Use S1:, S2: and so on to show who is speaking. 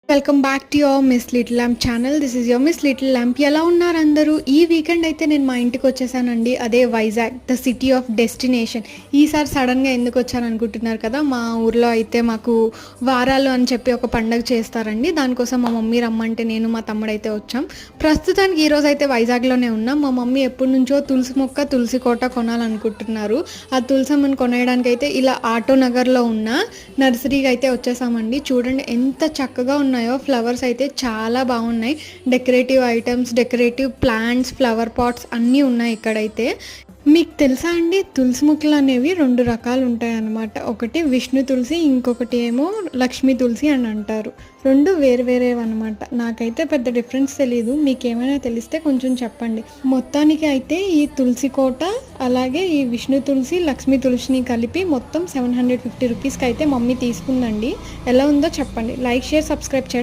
S1: Welcome back to your miss little lamp channel. This is your miss little lamp. ఎలా ఉన్నారు అందరూ? ఈ weekend అయితే నేను మా ఇంటికి వచ్చేసానండి. అదే Vizag, the city of destination. ఈసారి సడన్గా ఎందుకు వచ్చాను అనుకుంటున్నారు కదా. మా ఊర్లో అయితే మాకు వారాలు అని చెప్పి ఒక పండగ చేస్తారండి. దానికోసం మా మమ్మీ రమ్మంటే నేను మా తమ్ముడు అయితే వచ్చాం. ప్రస్తుతానికి ఈరోజు అయితే వైజాగ్లోనే ఉన్నాం. మా మమ్మీ ఎప్పటి నుంచో తులసి మొక్క, తులసి కోట కొనాలనుకుంటున్నారు. ఆ తులసమ్మని కొనేయడానికి అయితే ఇలా ఆటో నగర్లో ఉన్న నర్సరీకి అయితే వచ్చేసామండి. చూడండి ఎంత చక్కగా ఉన్నాయో. ఫ్లవర్స్ అయితే చాలా బాగున్నాయి. Decorative items, decorative plants, flower pots అన్నీ ఉన్నాయి ఇక్కడైతే. మీకు తెలుసా అండి, తులసి మొక్కలు అనేవి 2 రకాలు ఉంటాయి అన్నమాట. ఒకటి విష్ణు తులసి, ఇంకొకటి ఏమో లక్ష్మీ తులసి అని అంటారు. 2 వేరువేరేవి అనమాట. నాకైతే పెద్ద డిఫరెన్స్ తెలీదు. మీకు ఏమైనా తెలిస్తే కొంచెం చెప్పండి. మొత్తానికి అయితే ఈ తులసి కోట అలాగే ఈ విష్ణు తులసి, లక్ష్మీ తులసిని కలిపి మొత్తం 750 రూపీస్కి అయితే మమ్మీ తీసుకుందండి. ఎలా ఉందో చెప్పండి. లైక్, షేర్, సబ్స్క్రైబ్ చేయడం